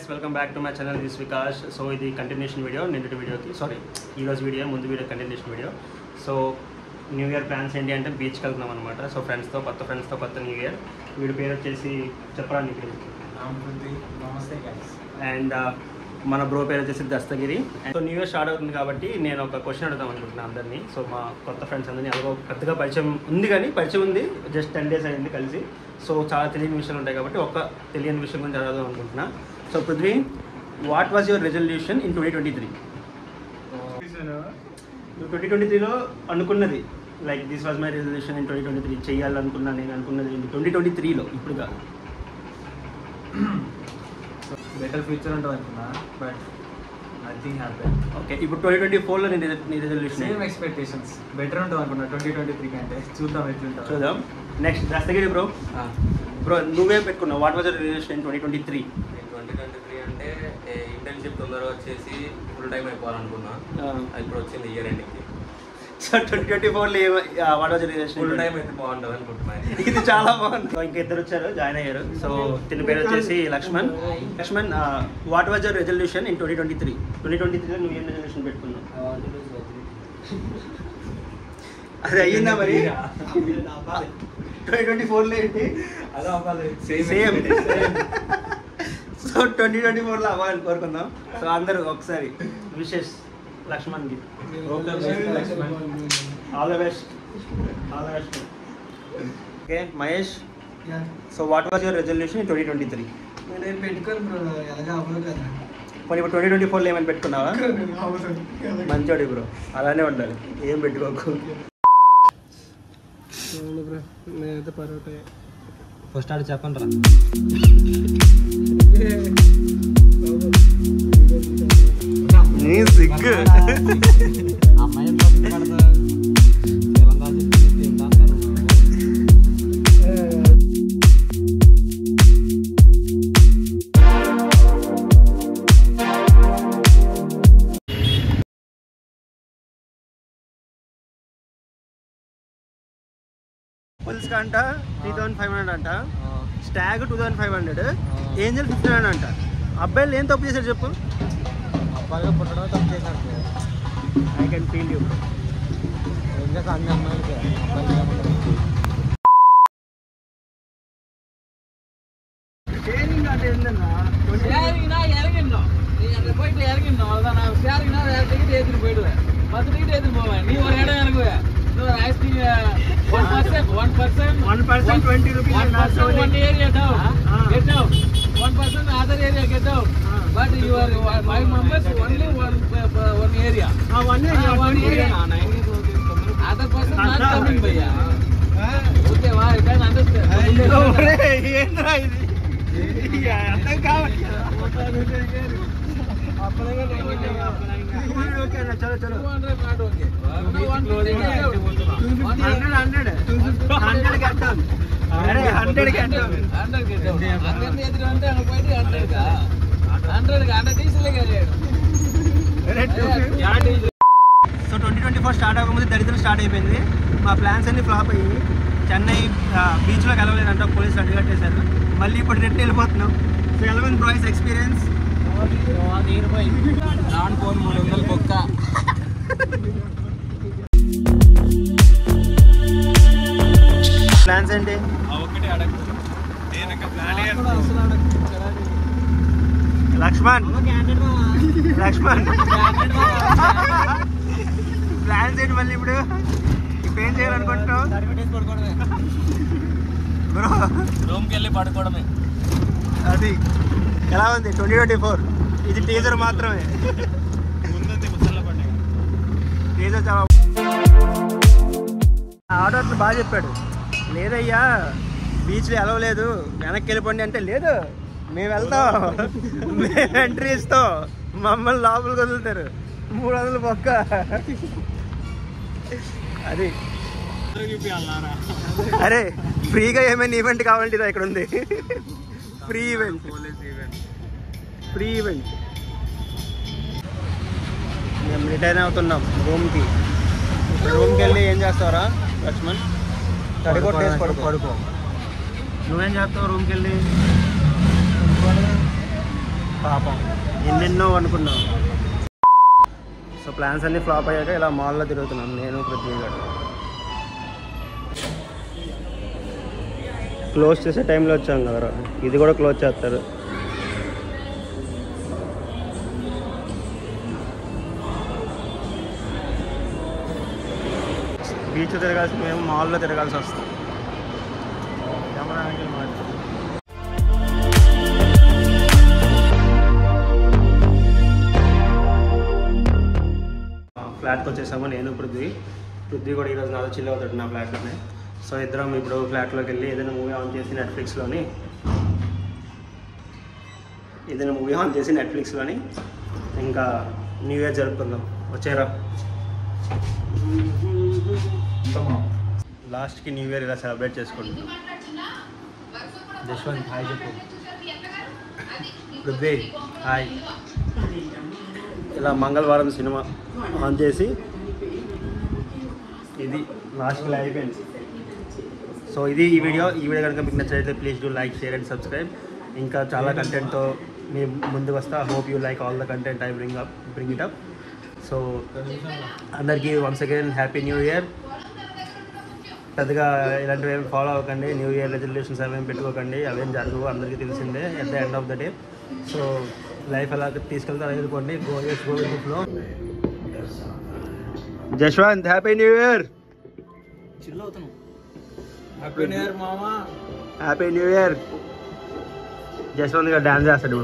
guys, welcome back to my channel. This is Vikash. So ఇది continuation video నిన్నటి వీడియోకి ఈరోజు వీడియో ముందు video continuation video. So new year plans ఏంటి అంటే బీచ్కి వెళ్తున్నాం అనమాట. సో ఫ్రెండ్స్తో కొత్త న్యూ ఇయర్. వీడి పేరు వచ్చేసి చెప్పరా నీ పేరు? నమస్తే గైస్. అండ్ మన బ్రో పేరు వచ్చేసి Dastagiri. So new year start అవుతుంది కాబట్టి నేను ఒక క్వశ్చన్ అడుగుదాం అనుకుంటున్నాను అందరినీ. సో మా కొత్త ఫ్రెండ్స్ అందరినీ అలాగో పెద్దగా పరిచయం ఉంది, జస్ట్ 10 days అయింది కలిసి. సో చాలా తెలియని విషయాలు ఉంటాయి కాబట్టి ఒక తెలియని విషయం గురించి అడగదాం అనుకుంటున్నా. So Prithvi, what was your resolution in 2023? 2023లో అనుకున్నది like this was my resolution in 2023 చేయాలనుకున్నా నేను అనుకున్నది 2023లో, ఇప్పుడు కాదు. బెటర్ ఫ్యూచర్ ఉంటుంది అనుకున్నా, బట్ నథింగ్ హ్యాపెన్. ఓకే, ఇప్పుడు 2024లో నీ రెజల్యూషన్ సేమ్ ఎక్స్పెక్టేషన్స్. బెటర్ ఉంటుంది అనుకున్నా 2023 కంటే. చూద్దాం ఎట్లుంటుంది. చూద్దాం. నెక్స్ట్ దస్తగిరి బ్రో నువ్వే పెట్టుకున్నావు. What was your resolution in 2023? 2023 అంటే ఇంటర్న్షిప్ తొందరగా వచ్చేసి ఫుల్ టైం అయిపోవాలనుకున్నా. ఇప్పుడు వచ్చింది ఇయర్ ఎండింగ్కి. సో 2024లో what was your resolution? Full time అయితే బాగుంటుంది అనుకుంటున్నాను. ఇది చాలా బాగుంది. ఇంకా ఇద్దరు వచ్చారు, జాయిన్ అయ్యారు. సో తిని పేరు వచ్చేసి Lakshman. What was your resolution in 2023? 2023లో నువ్వు ఏం రెజల్యూషన్ పెట్టుకున్నావు? అది అయ్యిందా మరి? 2024లో ఏంటి? సేమ్. సో 2024లో అవ్వాలని కోరుకుందాం. సో అందరూ ఒకసారి విషెస్ లక్ష్మణ్కి. All the best. Okay Mahesh, so what was your resolution in 2023? నేను పెట్టుకోను బ్రో, ఎలాగ అవ్వదు కదా. మరి ఇప్పుడు 2024లో ఏమైనా పెట్టుకున్నావా? మంచోడి బ్రో, అలానే ఉండాలి, ఏం పెట్టుకోకు. బ్రో నేనైతే పరోటా ఫస్ట్ ఆడు చెప్పండి రా. నీ సిగ్గు. అమ్మాయి పుల్స్ అంట 3500 అంట, స్టాగ్ 2500, ఏంజల్ 1500 అంట. అబ్బాయిలు ఏం తప్పు చేశారు చెప్పు? అబ్బాయిగా పుట్టడం తప్పు చేశారు. I can feel you. ఏం చేస్తా అన్ని అమ్మాయిలకి అబ్బాయిలు షేరింగ్ అంటే ఏంటన్నా? இறங்கிடணும். நீ அங்கே போயிட்டு இறங்கிடணும், அவ்வளோதான். நான் ஷேரிங்னா வேறு டிக்கெட் ஏற்றிட்டு போயிடுவேன். 10 டிக்கெட் ஏற்றிட்டு போவேன். நீ ஒரு இடம் இறங்குவேன். இன்னொரு ice cream 1% 20 rupees. 1% one area down. Get down. 1% other area get down. But you are 5 members only one area. One area. Other person not coming bhaiya. Okay, why? You can understand. ఏంద్రా ఇది? అర్థం కావట్లేదు. ఓకేనా, చలో 200 not okay. 100 get down. అరే 100 get down. 100 get down. 100 ఎదురు అంటే అక్కడ పోయి 100 కా 100 కా 100 డీజిల్ కాలేదు. సో 2024 స్టార్ట్ అవ్వకముందు దరిద్రం స్టార్ట్ అయిపోయింది. మా ప్లాన్స్ అన్ని ఫ్లాప్ అయ్యి చెన్నై బీచ్లో కలవలేదంట, పోలీసులు అడ్డుకట్టేశారు. మళ్ళీ ఇప్పుడు రెట్టి వెళ్ళిపోతున్నాం. So eleven boys experience non phone 300 బొక్క. ప్లాన్స్ ఏంటి? లక్ష్మణ్ ప్లాన్స్ ఏంటి మళ్ళీ ఇప్పుడు? ఇప్పుడు ఏం చేయాలనుకుంటున్నావు బ్రో? రూమ్కి వెళ్ళి పడుకోవడమే. అది ఎలా ఉంది 2024? ఇది టీజర్ మాత్రమే. టీజర్ చాలా ఆర్డర్ బాగా చెప్పాడు. లేదయ్యా బీచ్లో ఎలవలేదు, వెనక్కి వెళ్ళిపోండి అంటే, లేదు మేము వెళ్తాం, మేము ఎంట్రీ ఇస్తాం, మమ్మల్ని లోపలికి వదులుతారు, 300 బొక్క. అది అరే ఫ్రీగా ఏమైనా ఈవెంట్ కావాలంటే ఇదా ఇక్కడ ఉంది. Free event. మేము రిటైర్ అవుతున్నాం రూమ్కి. రూమ్కి వెళ్ళి ఏం చేస్తావరా లక్ష్మణ్? తడికొట్టేసి పడుకో. నువ్వేం చేస్తావు రూమ్కి వెళ్ళి? పాపం ఎన్నెన్నో అనుకున్నాం. సో ప్లాన్స్ అన్నీ ఫ్లాప్ అయ్యాక ఇలా మాల్లో తిరుగుతున్నాం నేను పృథ్వీ గారు. క్లోజ్ చేసే టైంలో వచ్చాం కదా, ఇది కూడా క్లోజ్ చేస్తారు. బీచ్ తిరగాల్సి మేము మాల్లో తిరగాల్సి వస్తాం. కెమెరా యాంగిల్ మార్చి ఫ్లాట్కి వచ్చేసాము నేను పృథ్వీ కూడా ఈరోజు నాతో చిల్ అవుతాడు నా ఫ్లాట్లోనే. సో ఇద్దరం ఇప్పుడు ఫ్లాట్లోకి వెళ్ళి ఏదైనా మూవీ ఆన్ చేసి నెట్ఫ్లిక్స్లోని ఇంకా న్యూ ఇయర్ జరుపుకుందాం. వచ్చారా లాస్ట్కి న్యూ ఇయర్ ఇలా సెలబ్రేట్ చేసుకుంటాం. జశ్వంత్ హాయ్ చెప్పు. పృథ్వీ హాయ్. ఇలా మంగళవారం సినిమా ఆన్ చేసి ఇది లాస్ట్కి అయిపోయింది. సో ఇది ఈ వీడియో కనుక మీకు నచ్చినట్లయితే please do like, share and subscribe. ఇంకా చాలా కంటెంట్తో మీ ముందుకు వస్తా. Hope you like all the content I bring it up. So అందరికీ once again happy new year. పెద్దగా ఇలాంటివి ఏమి ఫాలో అవ్వకండి. న్యూ ఇయర్ రెజల్యూషన్స్ అవేమి పెట్టుకోకండి, అవేం జరగవు, అందరికీ తెలిసిందే at the end of the day. So life ఎలా తీసుకెళ్తే అలా ఎదుర్కోండి. Go with the flow. Jashwanth happy new year. Chill అవుతున్నాం. హ్యాపీ న్యూ ఇయర్ మామా. Happy new year. Jashwanth garu dance చేస్తాడు.